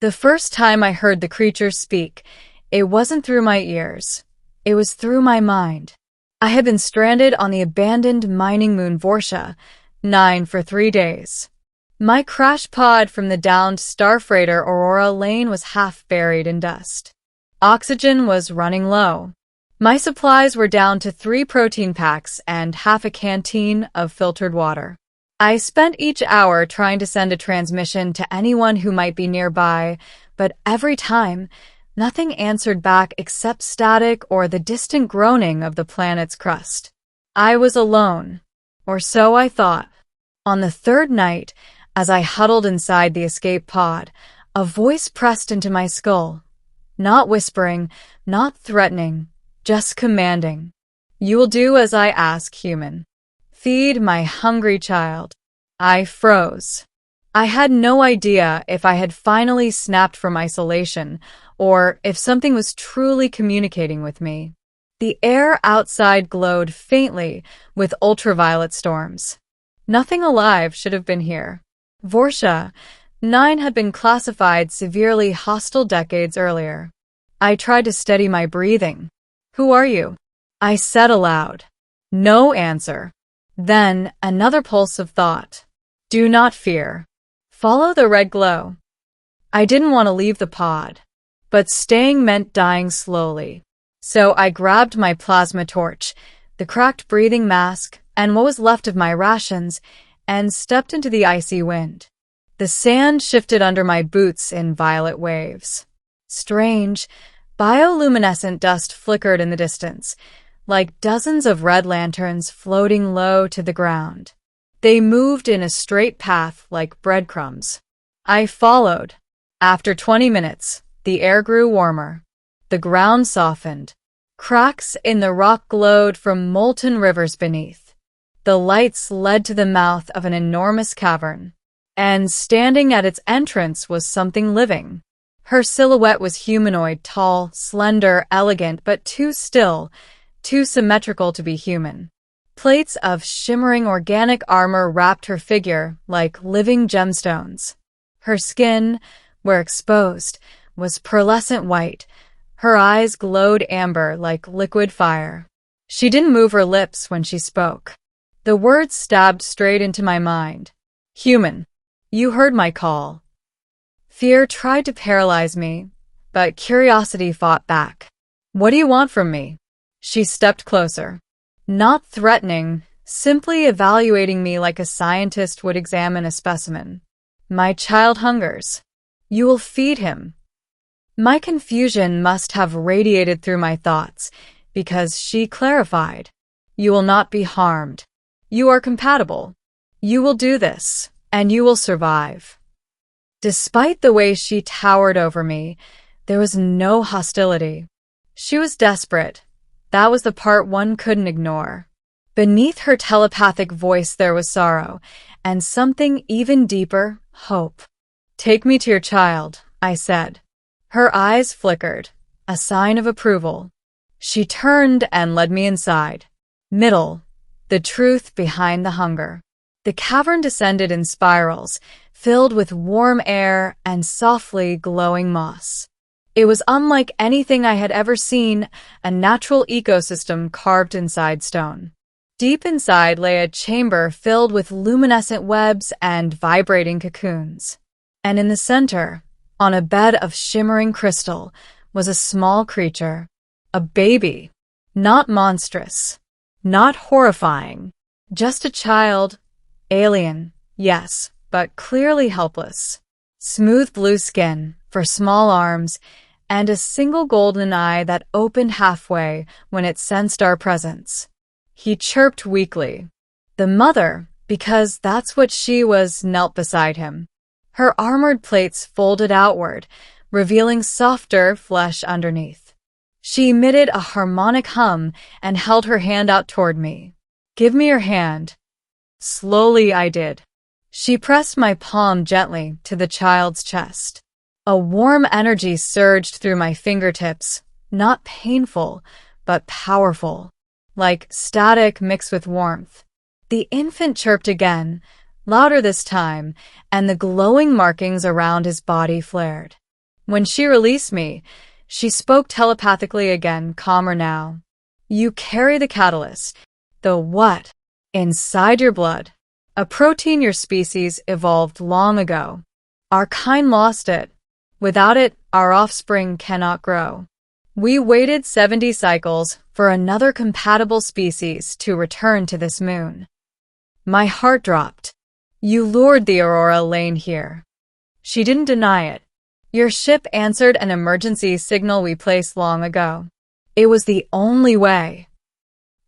The first time I heard the creature speak, it wasn't through my ears. It was through my mind. I had been stranded on the abandoned mining moon Vorsha 9 for 3 days. My crash pod from the downed starfreighter Aurora Lane was half buried in dust. Oxygen was running low. My supplies were down to 3 protein packs and half a canteen of filtered water. I spent each hour trying to send a transmission to anyone who might be nearby, but every time, nothing answered back except static or the distant groaning of the planet's crust. I was alone, or so I thought. On the third night, as I huddled inside the escape pod, a voice pressed into my skull. Not whispering, not threatening, just commanding. You will do as I ask, human. Feed my hungry child. I froze. I had no idea if I had finally snapped from isolation or if something was truly communicating with me. The air outside glowed faintly with ultraviolet storms. Nothing alive should have been here. Vorsha 9 had been classified severely hostile decades earlier. I tried to steady my breathing. Who are you? I said aloud. No answer. Then another pulse of thought. Do not fear. Follow the red glow. I didn't want to leave the pod, but staying meant dying slowly. So I grabbed my plasma torch, the cracked breathing mask, and what was left of my rations, and stepped into the icy wind. The sand shifted under my boots in violet waves. Strange, bioluminescent dust flickered in the distance, like dozens of red lanterns floating low to the ground. They moved in a straight path like breadcrumbs. I followed. After 20 minutes, the air grew warmer. The ground softened. Cracks in the rock glowed from molten rivers beneath. The lights led to the mouth of an enormous cavern, and standing at its entrance was something living. Her silhouette was humanoid, tall, slender, elegant, but too still, too symmetrical to be human. Plates of shimmering organic armor wrapped her figure like living gemstones. Her skin, where exposed, was pearlescent white. Her eyes glowed amber like liquid fire. She didn't move her lips when she spoke. The words stabbed straight into my mind. Human, you heard my call. Fear tried to paralyze me, but curiosity fought back. What do you want from me? She stepped closer. Not threatening, simply evaluating me like a scientist would examine a specimen. My child hungers. You will feed him. My confusion must have radiated through my thoughts, because she clarified. You will not be harmed. You are compatible. You will do this, and you will survive. Despite the way she towered over me, there was no hostility. She was desperate. That was the part one couldn't ignore. Beneath her telepathic voice there was sorrow, and something even deeper, hope. Take me to your child, I said. Her eyes flickered, a sign of approval. She turned and led me inside. Middle, the truth behind the hunger. The cavern descended in spirals, filled with warm air and softly glowing moss. It was unlike anything I had ever seen, a natural ecosystem carved inside stone. Deep inside lay a chamber filled with luminescent webs and vibrating cocoons. And in the center, on a bed of shimmering crystal, was a small creature. A baby. Not monstrous. Not horrifying. Just a child. Alien, yes, but clearly helpless. Smooth blue skin, for small arms, and a single golden eye that opened halfway when it sensed our presence. He chirped weakly. The mother, because that's what she was, knelt beside him. Her armored plates folded outward, revealing softer flesh underneath. She emitted a harmonic hum and held her hand out toward me. Give me your hand. Slowly I did. She pressed my palm gently to the child's chest. A warm energy surged through my fingertips, not painful, but powerful, like static mixed with warmth. The infant chirped again, louder this time, and the glowing markings around his body flared. When she released me, she spoke telepathically again, calmer now. You carry the catalyst. The what? Inside your blood. A protein your species evolved long ago. Our kind lost it. Without it, our offspring cannot grow. We waited 70 cycles for another compatible species to return to this moon. My heart dropped. You lured the Aurora Lane here. She didn't deny it. Your ship answered an emergency signal we placed long ago. It was the only way.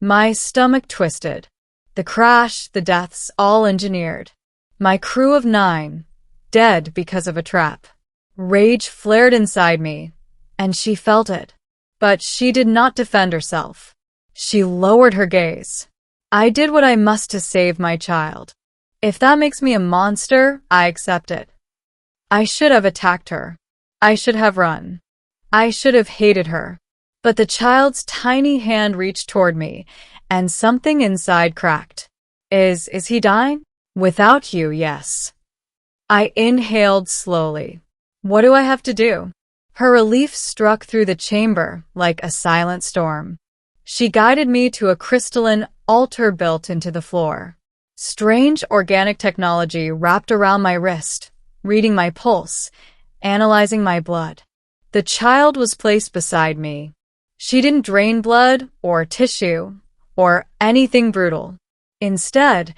My stomach twisted. The crash, the deaths, all engineered. My crew of 9, dead because of a trap. Rage flared inside me, and she felt it. But she did not defend herself. She lowered her gaze. I did what I must to save my child. If that makes me a monster, I accept it. I should have attacked her. I should have run. I should have hated her. But the child's tiny hand reached toward me, and something inside cracked. Is he dying? Without you, yes. I inhaled slowly. What do I have to do? Her relief struck through the chamber like a silent storm. She guided me to a crystalline altar built into the floor. Strange organic technology wrapped around my wrist, reading my pulse, analyzing my blood. The child was placed beside me. She didn't drain blood or tissue or anything brutal. Instead,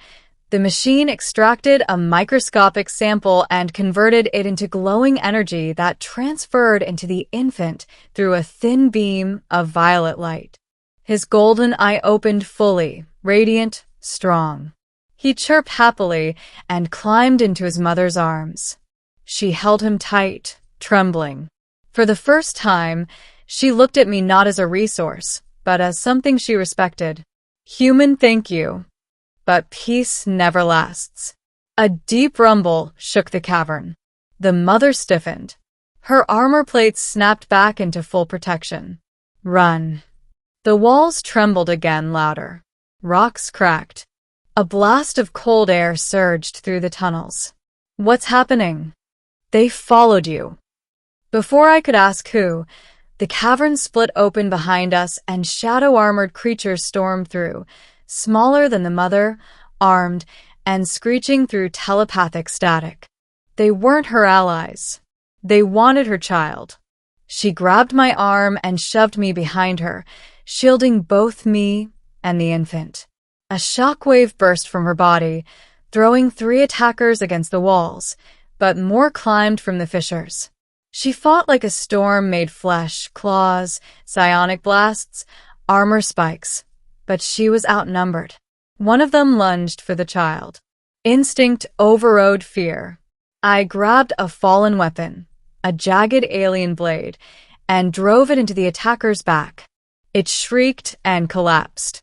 the machine extracted a microscopic sample and converted it into glowing energy that transferred into the infant through a thin beam of violet light. His golden eye opened fully, radiant, strong. He chirped happily and climbed into his mother's arms. She held him tight, trembling. For the first time, she looked at me not as a resource, but as something she respected. Human, thank you. But peace never lasts. A deep rumble shook the cavern. The mother stiffened. Her armor plates snapped back into full protection. Run. The walls trembled again louder. Rocks cracked. A blast of cold air surged through the tunnels. What's happening? They followed you. Before I could ask who, the cavern split open behind us and shadow-armored creatures stormed through, smaller than the mother, armed, and screeching through telepathic static. They weren't her allies. They wanted her child. She grabbed my arm and shoved me behind her, shielding both me and the infant. A shockwave burst from her body, throwing 3 attackers against the walls, but more climbed from the fissures. She fought like a storm made flesh, claws, psionic blasts, armor spikes. But she was outnumbered. One of them lunged for the child. Instinct overrode fear. I grabbed a fallen weapon, a jagged alien blade, and drove it into the attacker's back. It shrieked and collapsed.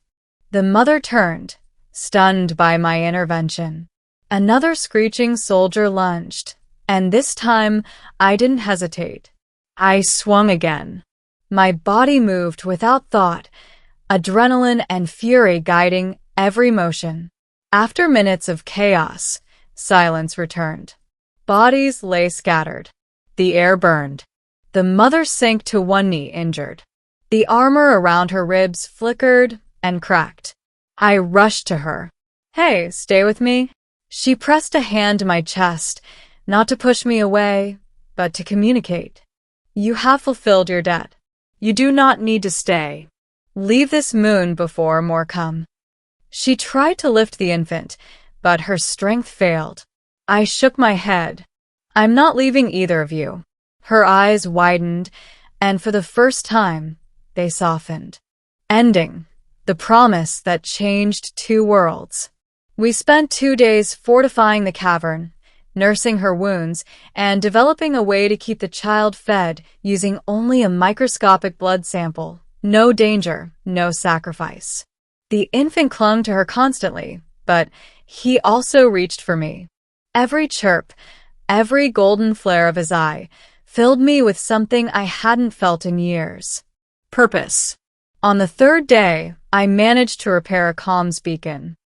The mother turned, stunned by my intervention. Another screeching soldier lunged, and this time I didn't hesitate. I swung again. My body moved without thought, adrenaline and fury guiding every motion. After minutes of chaos, silence returned. Bodies lay scattered. The air burned. The mother sank to one knee, injured. The armor around her ribs flickered and cracked. I rushed to her. Hey, stay with me. She pressed a hand to my chest, not to push me away, but to communicate. You have fulfilled your debt. You do not need to stay. Leave this moon before more come. She tried to lift the infant, but her strength failed. I shook my head. I'm not leaving either of you. Her eyes widened, and for the first time, they softened. Ending. The promise that changed 2 worlds. We spent 2 days fortifying the cavern, nursing her wounds, and developing a way to keep the child fed using only a microscopic blood sample. No danger, no sacrifice. The infant clung to her constantly, but he also reached for me. Every chirp, every golden flare of his eye, filled me with something I hadn't felt in years. Purpose. On the 3rd day, I managed to repair a comms beacon.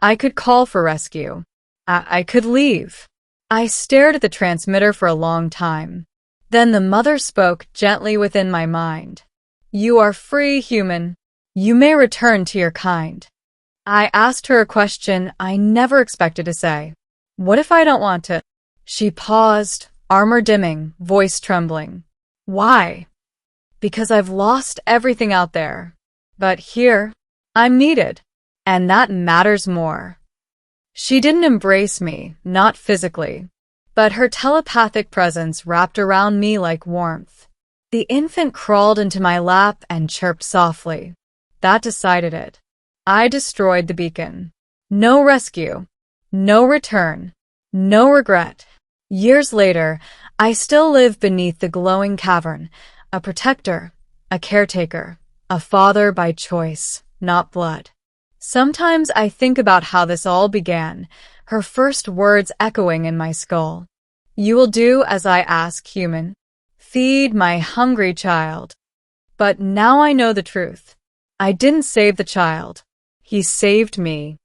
I could call for rescue. I could leave. I stared at the transmitter for a long time. Then the mother spoke gently within my mind. You are free, human. You may return to your kind. I asked her a question I never expected to say. What if I don't want to? She paused, armor dimming, voice trembling. Why? Because I've lost everything out there. But here, I'm needed. And that matters more. She didn't embrace me, not physically, but her telepathic presence wrapped around me like warmth. The infant crawled into my lap and chirped softly. That decided it. I destroyed the beacon. No rescue. No return. No regret. Years later, I still live beneath the glowing cavern, a protector, a caretaker, a father by choice, not blood. Sometimes I think about how this all began, her first words echoing in my skull. You will do as I ask, human. Feed my hungry child. But now I know the truth. I didn't save the child. He saved me.